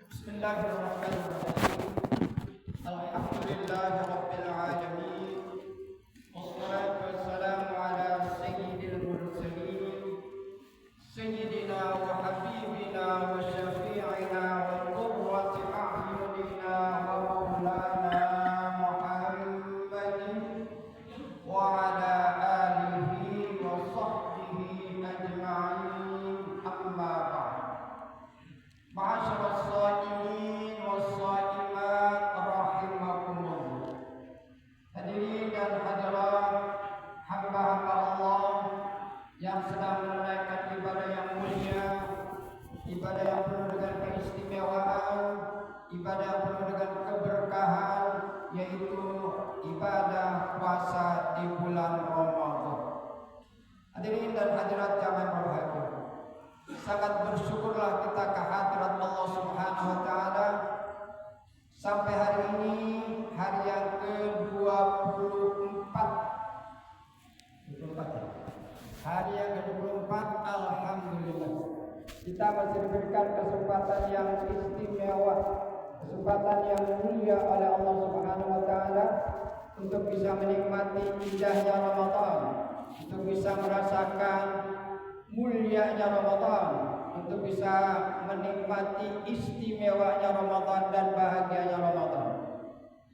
Bismillahirrahmanirrahim. Alhamdulillahi rabbil alamin. Wassalatu wassalamu ala sayyidil mursalin sayyidina wa habibina wa syafi'ina wa qurrati a'yunina wa maulana Muhammadin wa ala alihi wa sahbihi ajma'in. Amma ba'd. Ma'asyiras shaimin was shaimat rahimakumullah. Hadirin dan hadirat hamba-hamba Allah yang sedang menunaikan ibadah yang mulia, ibadah yang penuh dengan keistimewaan, ibadah yang penuh dengan keberkahan, yaitu ibadah puasa di bulan Ramadan. Hadirin dan hadirat jamaah berbahagia, sangat bersyukurlah kita kehadirat Allah Subhanahu wa taala sampai hari ini, hari yang ke-24. Hari yang ke-24, alhamdulillah. Kita masih diberikan kesempatan yang istimewa, kesempatan yang mulia oleh Allah Subhanahu wa taala untuk bisa menikmati indahnya Ramadan, untuk bisa merasakan mulianya Ramadan, untuk bisa menikmati istimewanya Ramadan dan bahagianya Ramadan.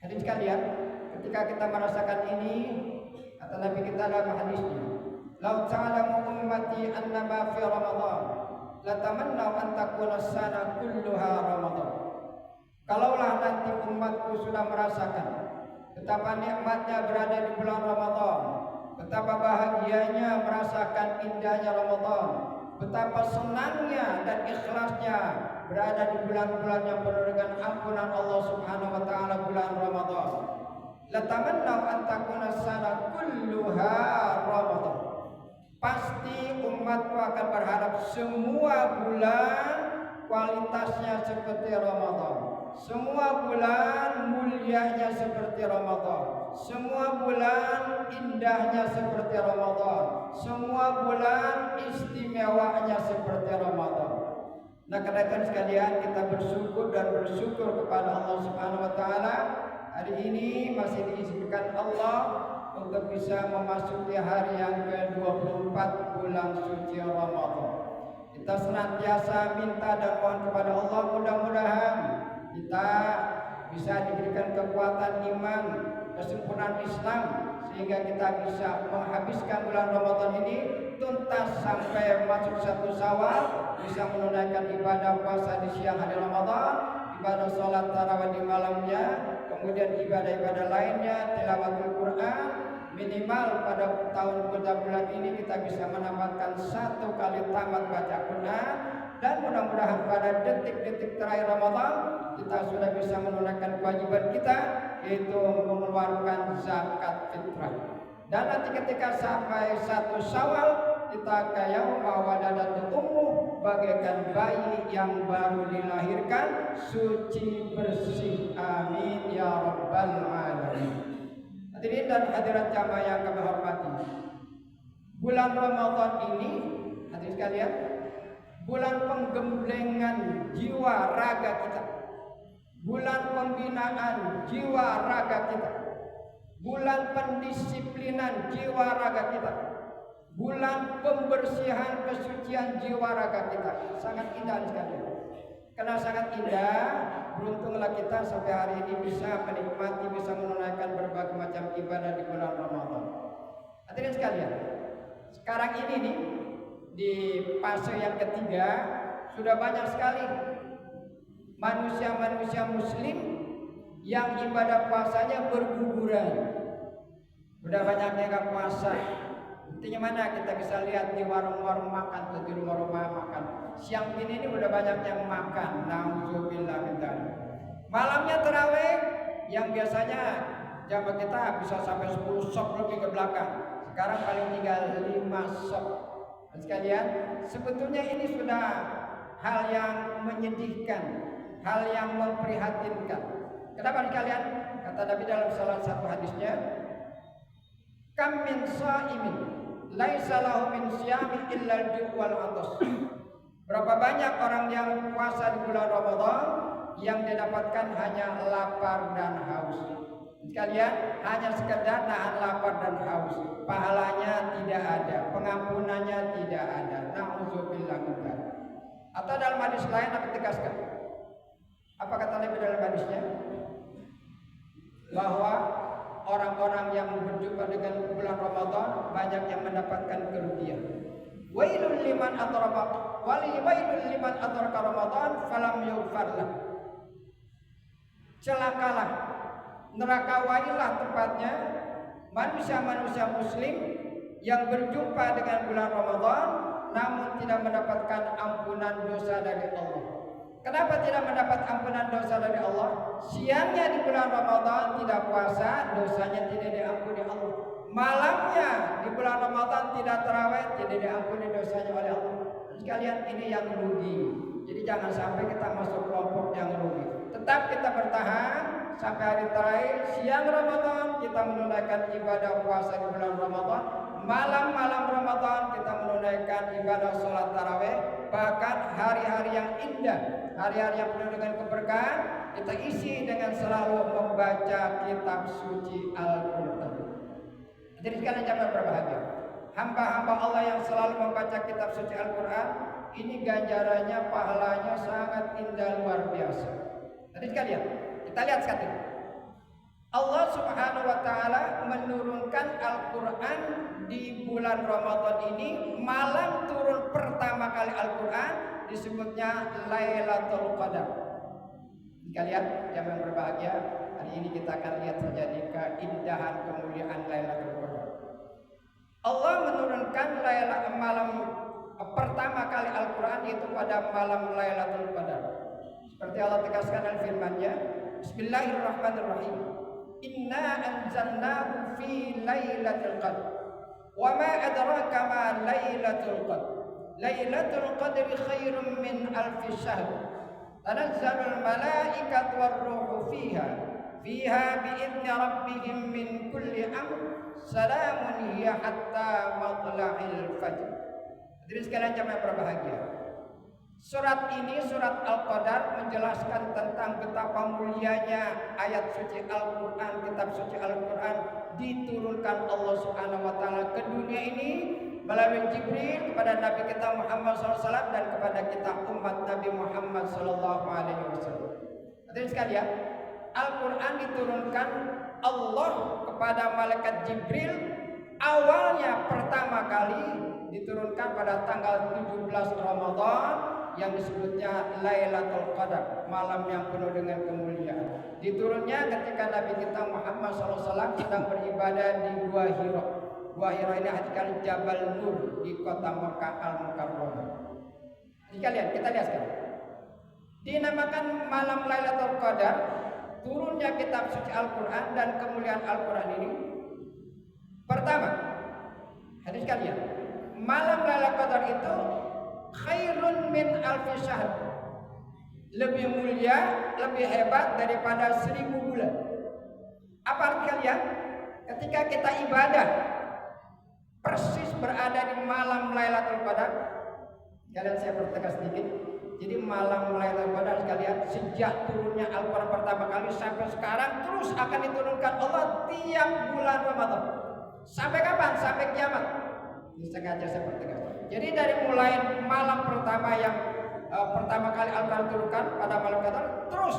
Hadirin sekalian, ketika kita merasakan ini, kata Nabi kita dalam hadisnya, "Lau ta'lamu ummati annama fi Ramadan, la tamannau an takuna sana kulluha Ramadan." Kalaulah nanti umatku sudah merasakan betapa nikmatnya berada di bulan Ramadan, betapa bahagianya merasakan indahnya Ramadan, betapa senangnya dan ikhlasnya berada di bulan-bulan yang penuh dengan ampunan Allah Subhanahu wa taala, bulan Ramadan. La tamannau an takuna sana kulluha Ramadan. Pasti umatku akan berharap semua bulan kualitasnya seperti Ramadan. Semua bulan mulianya seperti Ramadan. Semua bulan indahnya seperti Ramadan. Semua bulan istimewanya seperti Ramadan. Nah, karena sekalian, kita bersyukur dan bersyukur kepada Allah Subhanahu wa taala. Hari ini masih diizinkan Allah untuk bisa memasuki hari yang ke-24 bulan suci Ramadan. Kita senantiasa minta dan mohon kepada Allah, mudah-mudahan kita bisa diberikan kekuatan iman, kesempurnaan Islam, sehingga kita bisa menghabiskan bulan Ramadan ini tuntas sampai masuk 1 Syawal, bisa menunaikan ibadah puasa di siang hari Ramadan, ibadah sholat tarawih di malamnya, kemudian ibadah-ibadah lainnya, tilawatul Quran. Minimal pada bulan ini kita bisa menambahkan 1 kali tamat baca Quran, dan mudah-mudahan pada detik-detik terakhir Ramadan kita sudah bisa menunaikan kewajiban kita, yaitu mengeluarkan zakat fitrah. Dan nanti ketika sampai 1 Syawal, kita kayak wawadatul ummu, bagaikan bayi yang baru dilahirkan, suci bersih. Amin ya rabbal alamin. Hadirin dan hadirat jamaah yang kami hormati, bulan Ramadan ini, hadirin sekalian, bulan penggemblengan jiwa raga kita, bulan pembinaan jiwa raga kita, bulan pendisiplinan jiwa raga kita, bulan pembersihan kesucian jiwa raga kita. Sangat indah sekali. Karena sangat indah, beruntunglah kita sampai hari ini bisa menikmati, bisa menunaikan berbagai macam ibadah di bulan Ramadan. Hadirin sekalian, sekarang ini nih, di fase yang ketiga, sudah banyak sekali manusia-manusia muslim yang ibadah puasanya berguguran. Sudah banyak yang gak puasa. Buktinya mana? Kita bisa lihat di warung-warung makan atau di rumah-rumah makan. Siang ini udah banyak yang makan. Nauzubillah min dzalik. Malamnya tarawih yang biasanya jamaah kita bisa sampai 10 sok lebih ke belakang. Sekarang paling tinggal 5 sok. Sekalian, sebetulnya ini sudah hal yang menyedihkan, hal yang memprihatinkan. Kenapa kalian? Kata Nabi dalam salah satu hadisnya, "Kam min sha'imin laisa lahu min siyami illa al-ju' wal 'atas." Berapa banyak orang yang puasa di bulan Ramadan, yang didapatkan hanya lapar dan haus. Sekalian, hanya sekedar nahan lapar dan haus. Pahalanya tidak ada, pengampunannya tidak ada. Na'udzubillah min dzalik. Atau dalam hadis lain Nabi tegaskan. Apa kata Nabi dalam hadisnya? Bahwa orang-orang yang berjumpa dengan bulan Ramadan banyak yang mendapatkan kerugian. Wailul liman adraka wailul liman adraka Ramadan falam yughfar lah. Celakalah, neraka wailah tepatnya manusia-manusia muslim yang berjumpa dengan bulan Ramadan namun tidak mendapatkan ampunan dosa dari Allah. Kenapa tidak mendapat ampunan dosa dari Allah? Siangnya di bulan Ramadan tidak puasa, dosanya tidak diampuni Allah. Malamnya di bulan Ramadan tidak tarawih, tidak diampuni dosanya oleh Allah. Sekalian, ini yang rugi. Jadi jangan sampai kita masuk kelompok yang rugi. Tetap kita bertahan sampai hari terakhir siang Ramadan kita menunaikan ibadah puasa di bulan Ramadan. Malam-malam Ramadan kita menunaikan ibadah sholat tarawih. Bahkan hari-hari yang indah, hari-hari yang penuh dengan keberkahan, kita isi dengan selalu membaca kitab suci Al-Quran. Jadi sekalian jamaah berbahagia, hamba-hamba Allah yang selalu membaca kitab suci Al-Quran, ini ganjarannya, pahalanya sangat indah, luar biasa. Jadi sekalian, kita lihat sekali. Allah Subhanahu wa taala menurunkan Al-Quran di bulan Ramadan ini. Malam turun pertama kali Al-Quran disebutnya Lailatul Qadar. Kalian yang berbahagia, hari ini kita akan lihat saja keindahan kemuliaan Lailatul Qadar. Allah menurunkan malam pertama kali Al-Quran itu pada malam Lailatul Qadar. Seperti Allah tegaskan dalam firman-Nya, Bismillahirrahmanirrahim. Inna anzalnahu fi lailatul qadr. Wa ma adraka ma lailatul qadr. Lailatul qadri khairum min alfi syahr. Tanazzalul malaikatu war-ruhu fiha. Fiha bi'idzni rabbihim min kulli amr. Salamun hiya hatta matla'il fajr. Hadirin sekalian jamaah berbahagia. Surat ini, surat Al-Qadar, menjelaskan tentang betapa mulianya ayat suci Al-Quran, kitab suci Al-Quran diturunkan Allah Subhanahu wa taala ke dunia ini melalui Jibril kepada Nabi kita Muhammad SAW dan kepada kita umat Nabi Muhammad SAW. Hadirin sekalian, Al-Quran diturunkan Allah kepada malaikat Jibril awalnya pertama kali diturunkan pada tanggal 17 Ramadan yang disebutnya Lailatul Qadar, malam yang penuh dengan kemuliaan. Diturunnya ketika Nabi kita Muhammad SAW sedang beribadah di Gua Hira. Gua Hira ini artikan Jabal Nur di kota Mekah Al-Mukarramah. Sekalian, kita lihat sekarang. Dinamakan malam Lailatul Qadar, turunnya kitab suci Al-Quran dan kemuliaan Al-Quran ini. Pertama, hadis kalian, malam Lailatul Qadar itu khairun min alfi syahr, lebih mulia, lebih hebat daripada 1000 bulan. Apa arti kalian? Ketika kita ibadah persis berada di malam Lailatul Qadar. Kalian saya pertegas sedikit. Jadi malam Lailatul Qadar sekalian, sejak turunnya Al-Quran pertama kali sampai sekarang terus akan diturunkan Allah tiap bulan Ramadan. Sampai kapan? Sampai kiamat. Ini sengaja saya pertegas. Jadi dari mulai malam pertama yang pertama kali Al-Quran turunkan pada malam Qadar, terus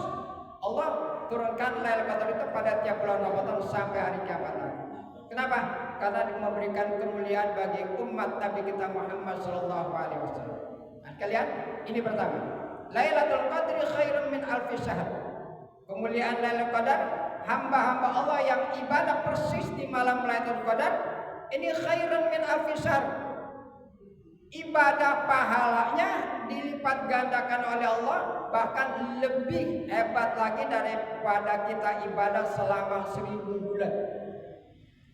Allah turunkan Lailatul Qadar itu pada tiap bulan Ramadan sampai hari kiamat. Kenapa? Karena memberikan kemuliaan bagi umat Nabi kita Muhammad SAW. Nah, kalian, ini pertama. Lailatul Qadri khairun min alfi syahr. Kemuliaan Lailatul Qadar, hamba-hamba Allah yang ibadah persis di malam Lailatul Qadar, ini khairun min alfi syahr. Ibadah pahalanya dilipat gandakan oleh Allah, bahkan lebih hebat lagi daripada kita ibadah selama 1000 bulan.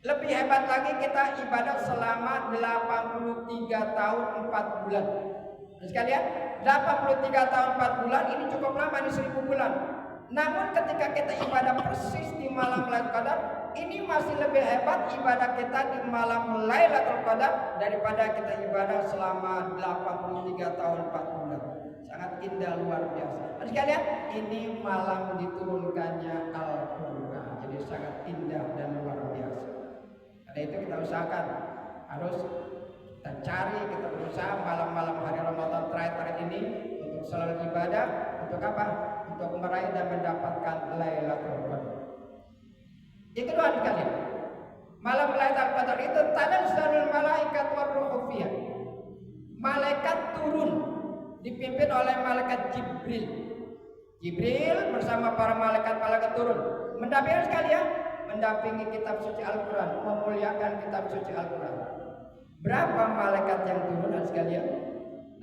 Lebih hebat lagi kita ibadah selama 83 tahun 4 bulan. Sekalian, 83 tahun 4 bulan ini cukup lama, di 1000 bulan. Namun ketika kita ibadah persis di malam Lailatul Qadar, ini masih lebih hebat ibadah kita di malam Lailatul Qadar daripada kita ibadah selama 83 tahun 4 bulan. sangat indah luar biasa. Dan sekalian, ini malam diturunkannya Al-Quran, jadi sangat indah dan luar biasa. Karena itu kita usahakan, harus kita cari, kita berusaha malam-malam hari Ramadan terakhir ini untuk selalu ibadah. Untuk apa? Untuk meraih dan mendapatkan Lailatul Qadar. Yang kedua sekalian, malam Lailatul Qadar itu tanazzalul malaikat warruhu fiha. Malaikat turun dipimpin oleh malaikat Jibril. Jibril bersama para malaikat turun mendampingi sekalian, mendampingi kitab suci Al-Quran, memuliakan kitab suci Al-Quran. Berapa malaikat yang turun sekalian?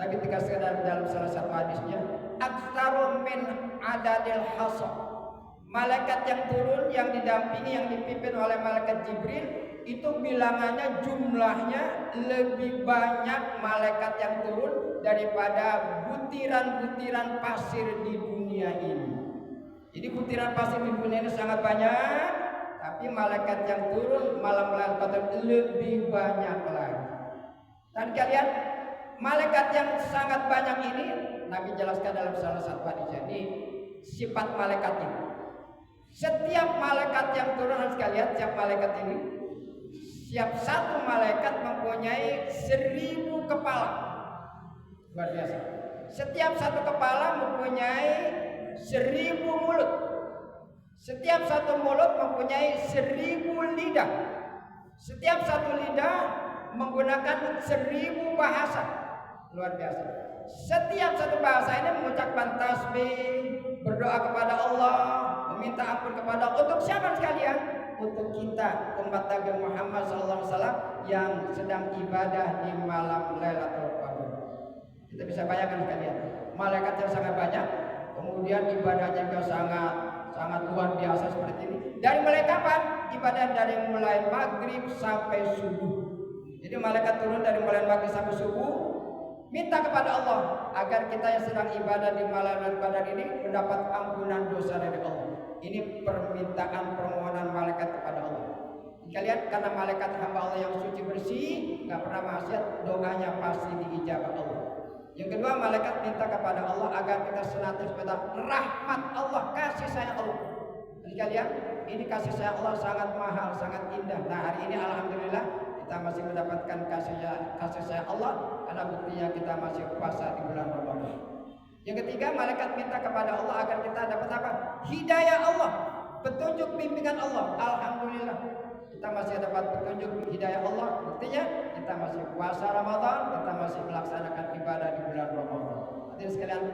Nabi tegaskan dalam salah satu hadisnya, aktsaru min adadil hasa. Malaikat yang turun, yang didampingi, yang dipimpin oleh malaikat Jibril, itu bilangannya, jumlahnya lebih banyak malaikat yang turun daripada butiran-butiran pasir di dunia ini. Jadi butiran pasir di dunia ini sangat banyak, tapi malaikat yang turun malam Lailatul Qadar lebih banyak lagi. Dan kalian, malaikat yang sangat banyak ini Nabi jelaskan dalam salah satu hadis ini sifat malaikat ini. Setiap malaikat yang turun sekalian, setiap malaikat ini, setiap satu malaikat mempunyai 1000 kepala. Luar biasa. Setiap satu kepala mempunyai 1000 mulut. Setiap satu mulut mempunyai 1000 lidah. Setiap satu lidah menggunakan 1000 bahasa. Luar biasa. Setiap satu bahasa ini mengucapkan tasbih, berdoa kepada Allah, meminta ampun kepada Allah. Untuk siapa sekalian? Untuk kita umat Nabi Muhammad SAW yang sedang ibadah di malam Lailatul Qadar. Kita bisa bayangkan sekalian, malaikat yang sangat banyak, kemudian ibadahnya juga sangat luar biasa seperti ini. Dari mulai kapan? Ibadah dari mulai maghrib sampai subuh. Jadi malaikat turun dari mulai maghrib sampai subuh, minta kepada Allah agar kita yang sedang ibadah di malam Lailatul Qadar ini mendapat ampunan dosa dari Allah. Ini permintaan permohonan malaikat kepada Allah. Kalian, karena malaikat hamba Allah yang suci bersih, gak pernah maksiat, doanya pasti diijabah Allah. Yang kedua, malaikat minta kepada Allah agar kita senantiasa mendapat rahmat Allah, kasih sayang Allah. Jadi kalian, ini kasih sayang Allah sangat mahal, sangat indah. Nah, hari ini alhamdulillah kita masih mendapatkan kasih sayang Allah, karena buktinya kita masih puasa di bulan Ramadan. Yang ketiga, malaikat minta kepada Allah agar kita dapat apa? Hidayah Allah, petunjuk bimbingan Allah. Alhamdulillah kita masih dapat petunjuk hidayah Allah. Buktinya kita masih puasa Ramadan, kita masih melaksanakan ibadah di bulan Ramadan. Hadirin sekalian,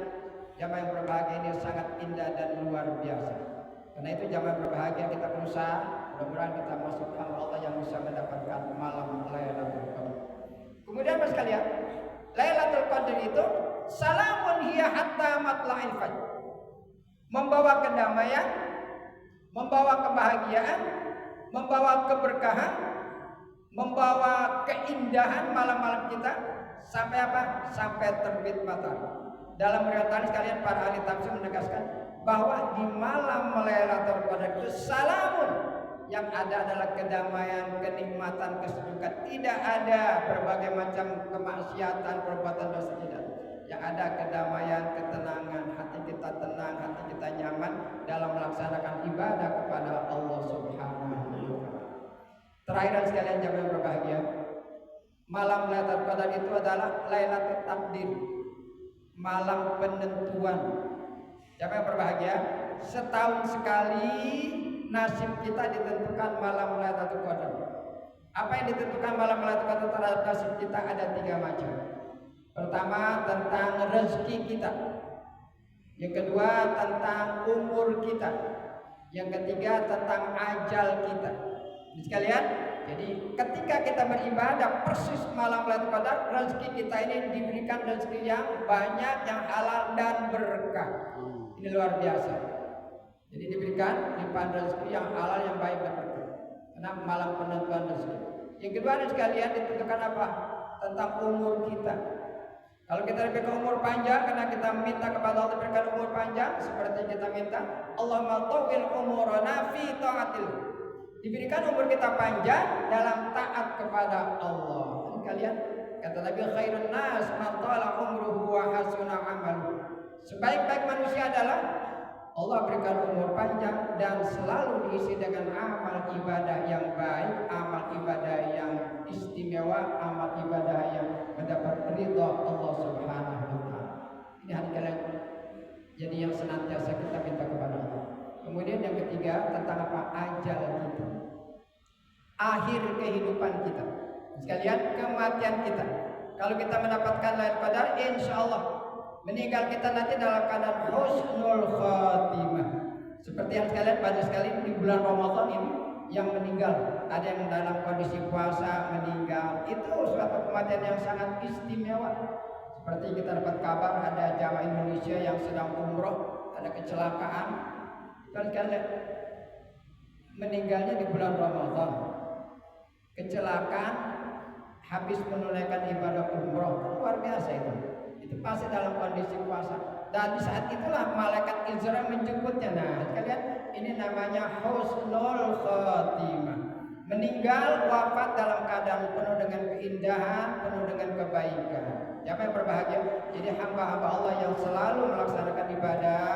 jamaah yang berbahagia, ini sangat indah dan luar biasa. Karena itu jamaah berbahagia, kita berusaha, mudah-mudahan kita masuk hamba Allah yang bisa mendapatkan malam Lailatul Qadar. Kemudian Mas sekalian, Lailatul Qadar itu salamun hiya hatta matla'il fajr. Membawa kedamaian, membawa kebahagiaan, membawa keberkahan, membawa keindahan malam-malam kita sampai apa? Sampai terbit matahari. Dalam riwayat hadis sekalian, para ahli tafsir menegaskan bahwa di malam Lailatul Qadar itu salamun, yang ada adalah kedamaian, kenikmatan, kesejukan. Tidak ada berbagai macam kemaksiatan, perbuatan dosa, tidak. Yang ada kedamaian, ketenangan, hati kita tenang, hati kita nyaman dalam melaksanakan ibadah kepada Allah Subhanahu wa Ta'ala. Terakhir dan sekalian jamaah yang berbahagia, malam Lailatul Qadar itu adalah Lailatul Takdir, malam penentuan. Jamaah yang berbahagia, setahun sekali nasib kita ditentukan malam Lailatul Qadar. Apa yang ditentukan malam Lailatul Qadar terhadap nasib kita ada 3 macam. Pertama, tentang rezeki kita. Yang kedua, tentang umur kita. Yang ketiga, tentang ajal kita. Sekalian, jadi ketika kita beribadah persis malam Lailatul Qadar, rezeki kita ini diberikan rezeki yang banyak, yang halal dan berkah. Ini luar biasa. Jadi diberikan limpahan rezeki yang halal, yang baik dan berkah. Karena malam penentuan rezeki. Yang kedua sekalian, ditentukan apa? Tentang umur kita. Kalau kita diberikan umur panjang, karena kita minta kepada Allah diberikan umur panjang, seperti kita minta Allahumma tawil umurana fi ta'atil. Diberikan umur kita panjang dalam taat kepada Allah. Dan kalian, kata Nabi, khairun nas man tala umruhu wa hasuna amaluhu. Sebaik-baik manusia adalah Allah berikan umur panjang dan selalu diisi dengan amal ibadah yang baik, amal ibadah yang istimewa, amal ibadah yang mendapat ridha Allah Subhanahu wa taala. Ini hati kalian. Jadi yang senantiasa kita minta kepada Allah. Kemudian yang ketiga tentang apa? Ajal kita. Akhir kehidupan kita. Sekalian kematian kita. Kalau kita mendapatkan Lailatul Qadar, insyaallah meninggal kita nanti dalam keadaan husnul khatimah. Seperti yang sekalian banyak sekali di bulan Ramadan ini yang meninggal, ada yang dalam kondisi puasa meninggal. Itu suatu kematian yang sangat istimewa. Seperti kita dapat kabar ada jamaah Indonesia yang sedang umroh, ada kecelakaan. Kan sekalian meninggalnya di bulan Ramadan. Kecelakaan habis menunaikan ibadah umroh, luar biasa itu. Itu pasti dalam kondisi puasa. Dan di saat itulah malaikat Israel menjemputnya. Nah, sekalian ini namanya husnul khatimah. Meninggal wafat dalam keadaan penuh dengan keindahan, penuh dengan kebaikan. Siapa yang berbahagia? Jadi hamba-hamba Allah yang selalu melaksanakan ibadah,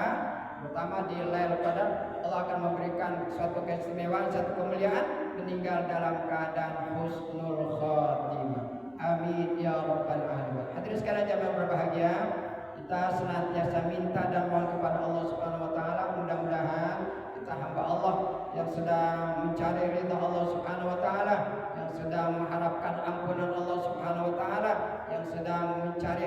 terutama di Lailatul Qadar, Allah akan memberikan suatu keistimewaan, suatu kemuliaan, meninggal dalam keadaan husnul khatimah. Amin ya rabbal alamin. Hadirin sekalian jamaah berbahagia, kita senantiasa minta dan mohon kepada Allah Subhanahu wa taala, mudah-mudahan kita hamba Allah yang sedang mencari ridha Allah Subhanahu wa taala, yang sedang mengharapkan ampunan Allah Subhanahu wa taala, yang sedang mencari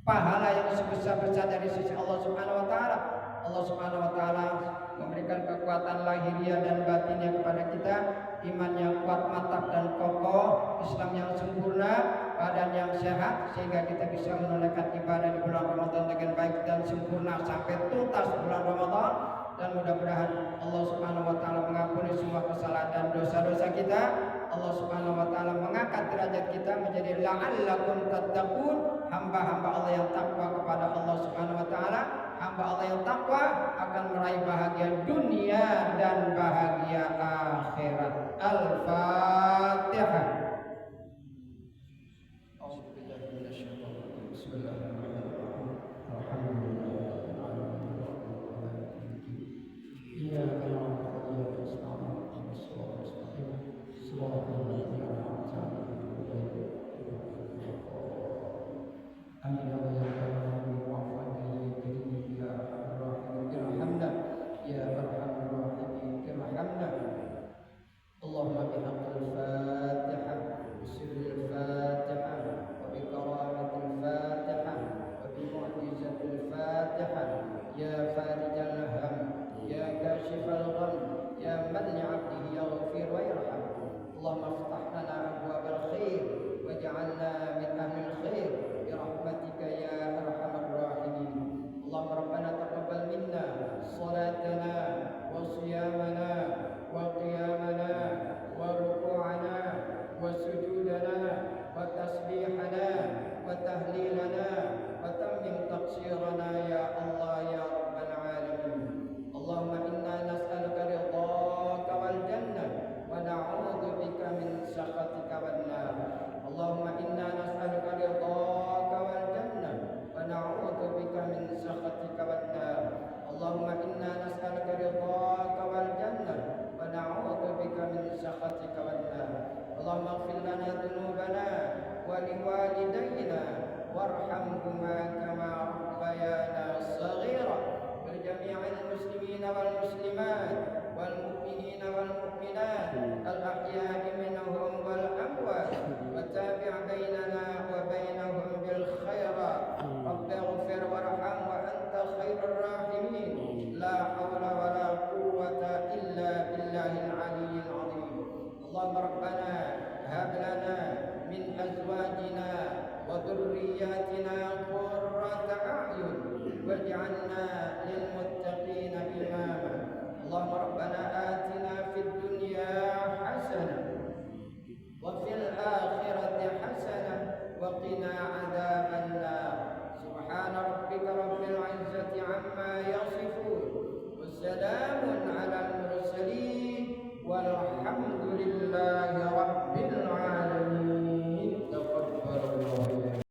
pahala yang sebesar-besar dari sisi Allah Subhanahu wa taala. Allah Subhanahu wa taala memberikan kekuatan lahiriah dan batinnya kepada kita, iman yang kuat, mantap dan kokoh, Islam yang sempurna, badan yang sehat, sehingga kita bisa menunaikan ibadah di bulan Ramadan dengan baik dan sempurna sampai tuntas bulan Ramadan. Dan mudah-mudahan Allah Subhanahu wa taala mengampuni semua kesalahan dan dosa-dosa kita. Allah Subhanahu wa taala mengangkat derajat kita menjadi la'allakum tattaqun, hamba-hamba Allah yang takwa kepada Allah Subhanahu wa taala. Hamba Allah yang takwa akan meraih bahagia dunia dan bahagia akhirat. Al-Fatihah. Ya Fatihah,